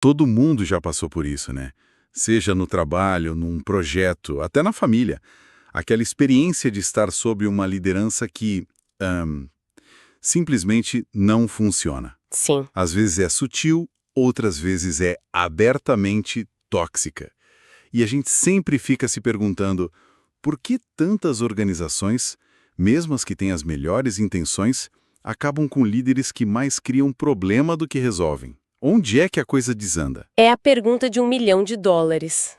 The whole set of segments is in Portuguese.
Todo mundo já passou por isso, né? Seja no trabalho, num projeto, até na família. Aquela experiência de estar sob uma liderança que simplesmente não funciona. Sim. Às vezes é sutil, outras vezes é abertamente tóxica. E a gente sempre fica se perguntando por que tantas organizações, mesmo as que têm as melhores intenções, acabam com líderes que mais criam problema do que resolvem. Onde é que a coisa desanda? É a pergunta de $1 milhão,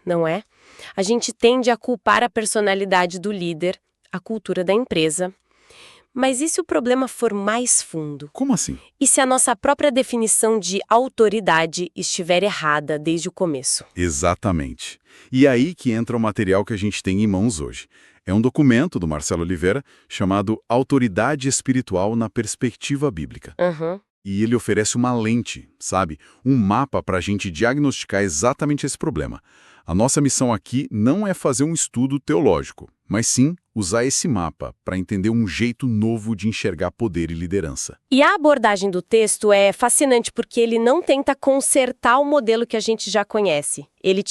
não é? A gente tende a culpar a personalidade do líder, a cultura da empresa. Mas e se o problema for mais fundo? Como assim? E se a nossa própria definição de autoridade estiver errada desde o começo? Exatamente. E aí que entra o material que a gente tem em mãos hoje. É um documento do Marcelo Oliveira chamado Autoridade Espiritual na Perspectiva Bíblica. E ele oferece uma lente, sabe? Um mapa para a gente diagnosticar exatamente esse problema. A nossa missão aqui não é fazer um estudo teológico, mas sim usar esse mapa para entender um jeito novo de enxergar poder e liderança. E a abordagem do texto é fascinante porque ele não tenta consertar o modelo que a gente já conhece. Ele,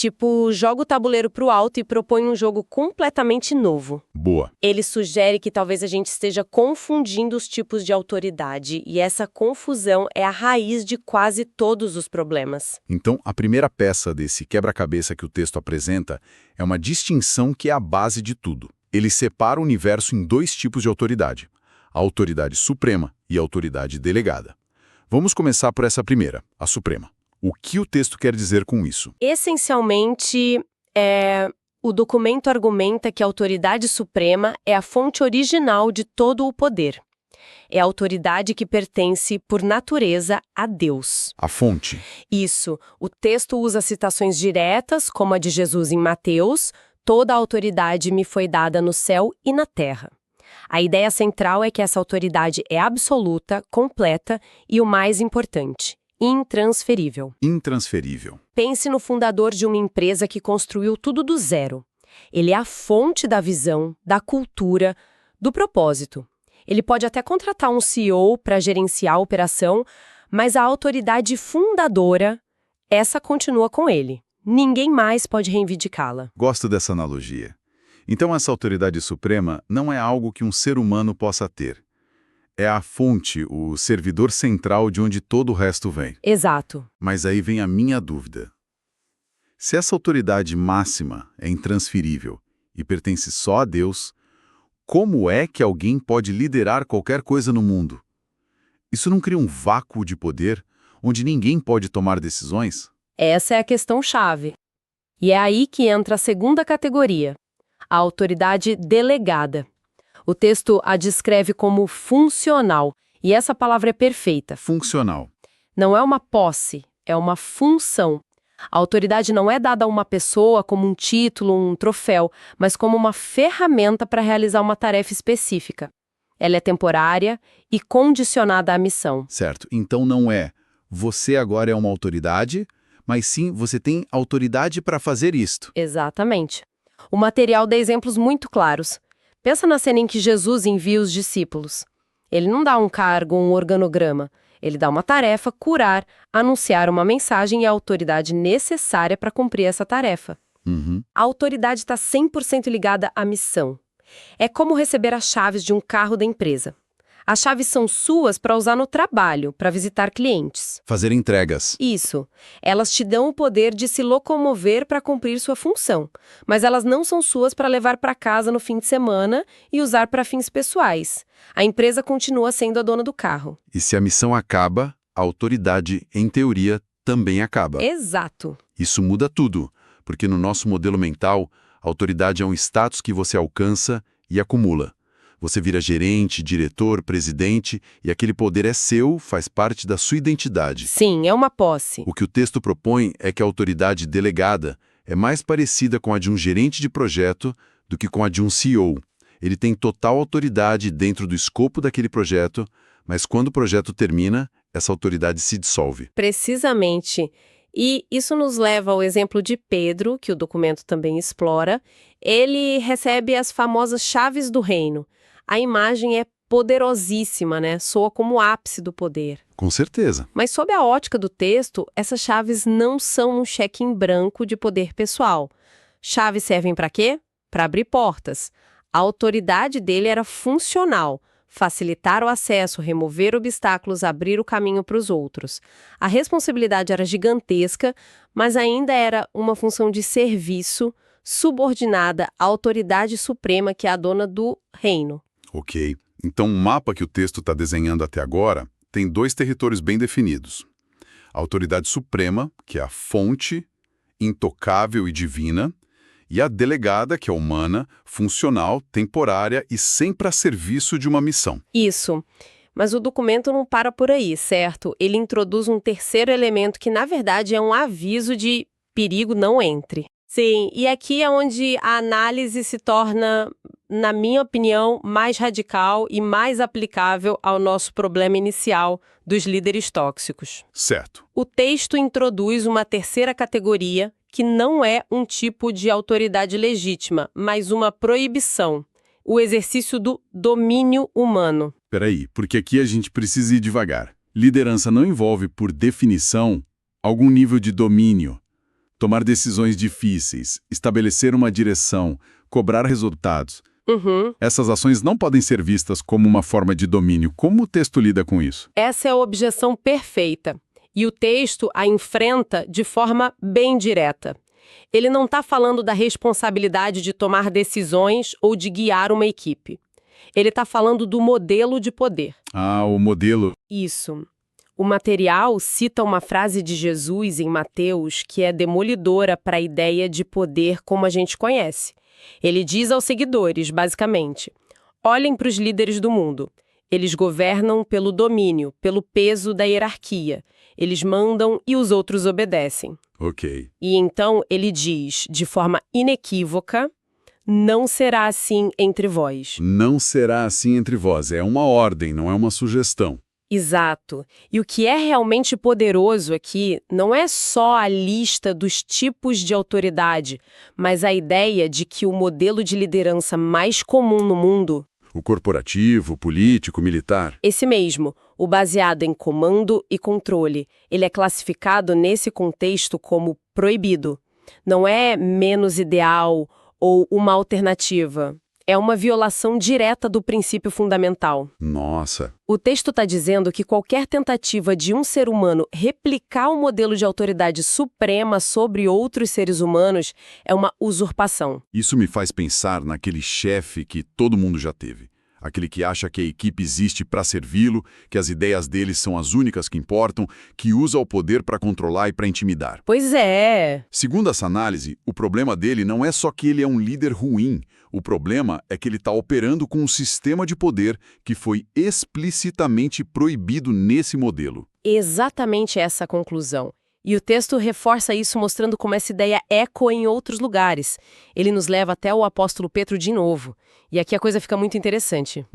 joga o tabuleiro pro alto e propõe um jogo completamente novo. Boa. Ele sugere que talvez a gente esteja confundindo os tipos de autoridade, e essa confusão é a raiz de quase todos os problemas. Então, a primeira peça desse quebra-cabeça que o texto apresenta é uma distinção que é a base de tudo. Ele separa o universo em dois tipos de autoridade: a autoridade suprema e a autoridade delegada. Vamos começar por essa primeira, a suprema. O que o texto quer dizer com isso? Essencialmente, o documento argumenta que a autoridade suprema é a fonte original de todo o poder. É a autoridade que pertence, por natureza, a Deus. A fonte. Isso. O texto usa citações diretas, como a de Jesus em Mateus: toda a autoridade me foi dada no céu e na terra. A ideia central é que essa autoridade é absoluta, completa e, o mais importante, intransferível. Intransferível. Pense no fundador de uma empresa que construiu tudo do zero. Ele é a fonte da visão, da cultura, do propósito. Ele pode até contratar um CEO para gerenciar a operação, mas a autoridade fundadora, essa continua com ele. Ninguém mais pode reivindicá-la. Gosto dessa analogia. Então essa autoridade suprema não é algo que um ser humano possa ter. É a fonte, o servidor central de onde todo o resto vem. Exato. Mas aí vem a minha dúvida. Se essa autoridade máxima é intransferível e pertence só a Deus, como é que alguém pode liderar qualquer coisa no mundo? Isso não cria um vácuo de poder onde ninguém pode tomar decisões? Essa é a questão-chave. E é aí que entra a segunda categoria, a autoridade delegada. O texto a descreve como funcional, e essa palavra é perfeita. Funcional. Não é uma posse, é uma função. A autoridade não é dada a uma pessoa como um título, um troféu, mas como uma ferramenta para realizar uma tarefa específica. Ela é temporária e condicionada à missão. Certo. Então não é você agora é uma autoridade, mas sim você tem autoridade para fazer isto. Exatamente. O material dá exemplos muito claros. Pensa na cena em que Jesus envia os discípulos. Ele não dá um cargo, um organograma. Ele dá uma tarefa: curar, anunciar uma mensagem e a autoridade necessária para cumprir essa tarefa. A autoridade está 100% ligada à missão. É como receber as chaves de um carro da empresa. As chaves são suas para usar no trabalho, para visitar clientes. Fazer entregas. Isso. Elas te dão o poder de se locomover para cumprir sua função, mas elas não são suas para levar para casa no fim de semana e usar para fins pessoais. A empresa continua sendo a dona do carro. E se a missão acaba, a autoridade, em teoria, também acaba. Exato. Isso muda tudo, porque no nosso modelo mental, a autoridade é um status que você alcança e acumula. Você vira gerente, diretor, presidente, e aquele poder é seu, faz parte da sua identidade. Sim, é uma posse. O que o texto propõe é que a autoridade delegada é mais parecida com a de um gerente de projeto do que com a de um CEO. Ele tem total autoridade dentro do escopo daquele projeto, mas quando o projeto termina, essa autoridade se dissolve. Precisamente. E isso nos leva ao exemplo de Pedro, que o documento também explora. Ele recebe as famosas chaves do reino. A imagem é poderosíssima, né? Soa como o ápice do poder. Com certeza. Mas sob a ótica do texto, essas chaves não são um cheque em branco de poder pessoal. Chaves servem para quê? Para abrir portas. A autoridade dele era funcional, facilitar o acesso, remover obstáculos, abrir o caminho para os outros. A responsabilidade era gigantesca, mas ainda era uma função de serviço subordinada à autoridade suprema que é a dona do reino. Ok. Então, o mapa que o texto está desenhando até agora tem 2 territórios bem definidos. A autoridade suprema, que é a fonte, intocável e divina, e a delegada, que é humana, funcional, temporária e sempre a serviço de uma missão. Isso. Mas o documento não para por aí, certo? Ele introduz um terceiro elemento que, na verdade, é um aviso de perigo, não entre. Sim, e aqui é onde a análise se torna, na minha opinião, mais radical e mais aplicável ao nosso problema inicial dos líderes tóxicos. Certo. O texto introduz uma terceira categoria que não é um tipo de autoridade legítima, mas uma proibição, o exercício do domínio humano. Peraí, porque aqui a gente precisa ir devagar. Liderança não envolve, por definição, algum nível de domínio. Tomar decisões difíceis, estabelecer uma direção, cobrar resultados. Essas ações não podem ser vistas como uma forma de domínio. Como o texto lida com isso? Essa é a objeção perfeita. E o texto a enfrenta de forma bem direta. Ele não está falando da responsabilidade de tomar decisões ou de guiar uma equipe. Ele está falando do modelo de poder. Ah, o modelo. Isso. O material cita uma frase de Jesus em Mateus que é demolidora para a ideia de poder como a gente conhece. Ele diz aos seguidores, basicamente, olhem para os líderes do mundo. Eles governam pelo domínio, pelo peso da hierarquia. Eles mandam e os outros obedecem. Ok. E então ele diz, de forma inequívoca, não será assim entre vós. Não será assim entre vós. É uma ordem, não é uma sugestão. Exato. E o que é realmente poderoso aqui não é só a lista dos tipos de autoridade, mas a ideia de que o modelo de liderança mais comum no mundo, O corporativo, o político, o militar. esse mesmo, o baseado em comando e controle, ele é classificado nesse contexto como proibido. Não é menos ideal ou uma alternativa. É uma violação direta do princípio fundamental. Nossa. O texto está dizendo que qualquer tentativa de um ser humano replicar o modelo de autoridade suprema sobre outros seres humanos é uma usurpação. Isso me faz pensar naquele chefe que todo mundo já teve. Aquele que acha que a equipe existe para servi-lo, que as ideias dele são as únicas que importam, que usa o poder para controlar e para intimidar. Pois é. Segundo essa análise, o problema dele não é só que ele é um líder ruim. O problema é que ele está operando com um sistema de poder que foi explicitamente proibido nesse modelo. Exatamente essa a conclusão. E o texto reforça isso mostrando como essa ideia ecoa em outros lugares. Ele nos leva até o apóstolo Pedro de novo. E aqui a coisa fica muito interessante.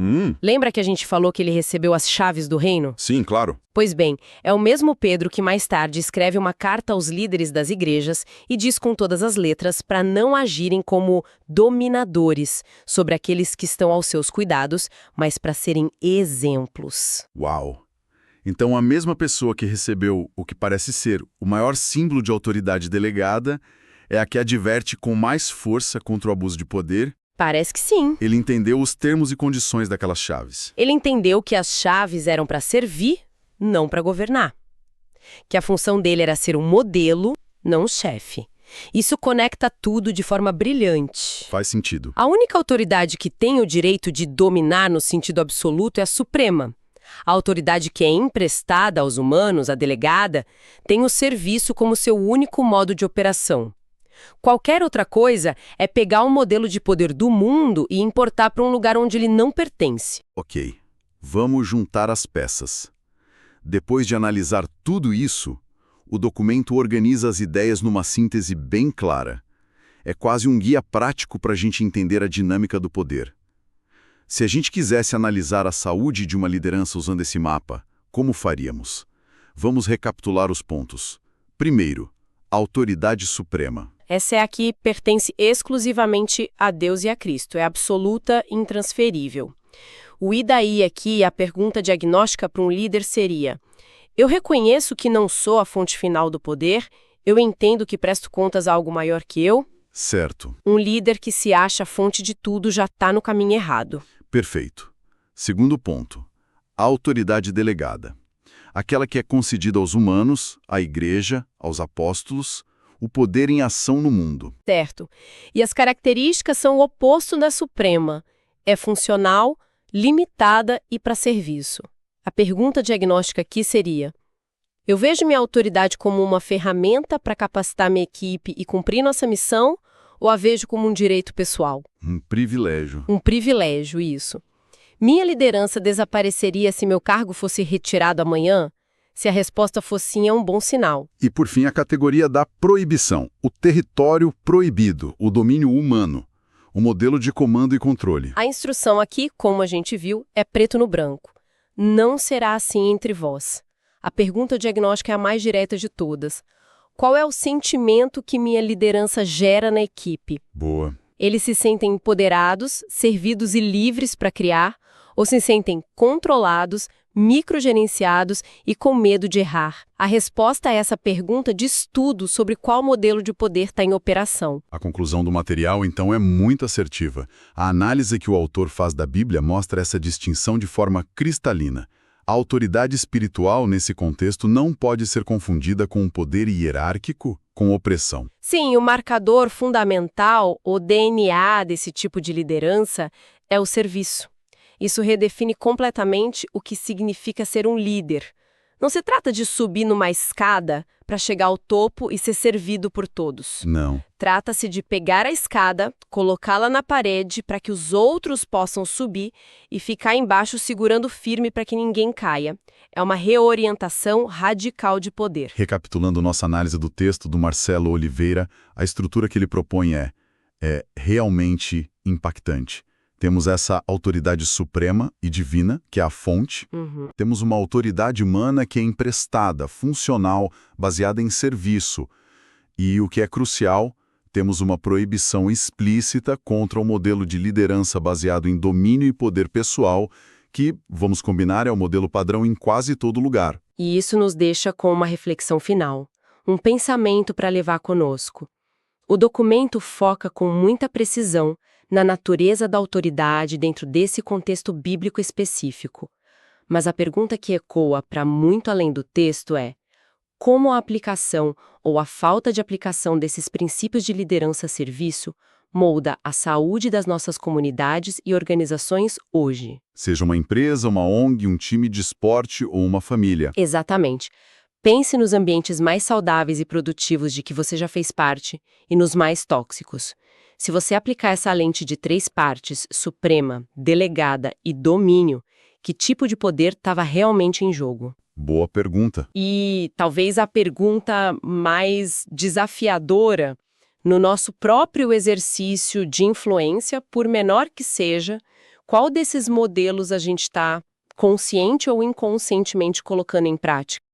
Lembra que a gente falou que ele recebeu as chaves do reino? Sim, claro. Pois bem, é o mesmo Pedro que mais tarde escreve uma carta aos líderes das igrejas e diz com todas as letras para não agirem como dominadores sobre aqueles que estão aos seus cuidados, mas para serem exemplos. Uau! Então, a mesma pessoa que recebeu o que parece ser o maior símbolo de autoridade delegada é a que adverte com mais força contra o abuso de poder. Parece que sim. Ele entendeu os termos e condições daquelas chaves. Ele entendeu que as chaves eram para servir, não para governar. Que a função dele era ser um modelo, não um chefe. Isso conecta tudo de forma brilhante. Faz sentido. A única autoridade que tem o direito de dominar no sentido absoluto é a Suprema. A autoridade que é emprestada aos humanos, a delegada, tem o serviço como seu único modo de operação. Qualquer outra coisa é pegar um modelo de poder do mundo e importar para um lugar onde ele não pertence. Ok, vamos juntar as peças. Depois de analisar tudo isso, o documento organiza as ideias numa síntese bem clara. É quase um guia prático para a gente entender a dinâmica do poder. Se a gente quisesse analisar a saúde de uma liderança usando esse mapa, como faríamos? Vamos recapitular os pontos. Primeiro, a autoridade suprema. Essa é a que pertence exclusivamente a Deus e a Cristo, é absoluta e intransferível. O e daí aqui, a pergunta diagnóstica para um líder seria: Eu reconheço que não sou a fonte final do poder, eu entendo que presto contas a algo maior que eu. Certo. Um líder que se acha a fonte de tudo já está no caminho errado. Perfeito. Segundo ponto, a autoridade delegada. Aquela que é concedida aos humanos, à igreja, aos apóstolos, o poder em ação no mundo. Certo. E as características são o oposto da suprema. É funcional, limitada e para serviço. A pergunta diagnóstica aqui seria: eu vejo minha autoridade como uma ferramenta para capacitar minha equipe e cumprir nossa missão, ou a vejo como um direito pessoal? Um privilégio. Um privilégio, isso. Minha liderança desapareceria se meu cargo fosse retirado amanhã? Se a resposta fosse sim, é um bom sinal. E, por fim, a categoria da proibição. O território proibido, o domínio humano, o modelo de comando e controle. A instrução aqui, como a gente viu, é preto no branco. Não será assim entre vós. A pergunta diagnóstica é a mais direta de todas. Qual é o sentimento que minha liderança gera na equipe? Boa. Eles se sentem empoderados, servidos e livres para criar, ou se sentem controlados, microgerenciados e com medo de errar? A resposta a essa pergunta diz tudo sobre qual modelo de poder está em operação. A conclusão do material, então, é muito assertiva. A análise que o autor faz da Bíblia mostra essa distinção de forma cristalina. A autoridade espiritual, nesse contexto, não pode ser confundida com um poder hierárquico, com opressão. Sim, o marcador fundamental, o DNA desse tipo de liderança, é o serviço. Isso redefine completamente o que significa ser um líder. Não se trata de subir numa escada para chegar ao topo e ser servido por todos. Não. Trata-se de pegar a escada, colocá-la na parede para que os outros possam subir e ficar embaixo segurando firme para que ninguém caia. É uma reorientação radical de poder. Recapitulando nossa análise do texto do Marcelo Oliveira, a estrutura que ele propõe é realmente impactante. Temos essa autoridade suprema e divina, que é a fonte. Temos uma autoridade humana que é emprestada, funcional, baseada em serviço. E o que é crucial, temos uma proibição explícita contra o modelo de liderança baseado em domínio e poder pessoal, que, vamos combinar, é o modelo padrão em quase todo lugar. E isso nos deixa com uma reflexão final, um pensamento para levar conosco. O documento foca com muita precisão na natureza da autoridade dentro desse contexto bíblico específico. Mas a pergunta que ecoa para muito além do texto é: como a aplicação ou a falta de aplicação desses princípios de liderança-serviço molda a saúde das nossas comunidades e organizações hoje? Seja uma empresa, uma ONG, um time de esporte ou uma família. Exatamente. Pense nos ambientes mais saudáveis e produtivos de que você já fez parte e nos mais tóxicos. Se você aplicar essa lente de 3 partes, suprema, delegada e domínio, que tipo de poder estava realmente em jogo? Boa pergunta. E talvez a pergunta mais desafiadora no nosso próprio exercício de influência, por menor que seja, qual desses modelos a gente está consciente ou inconscientemente colocando em prática?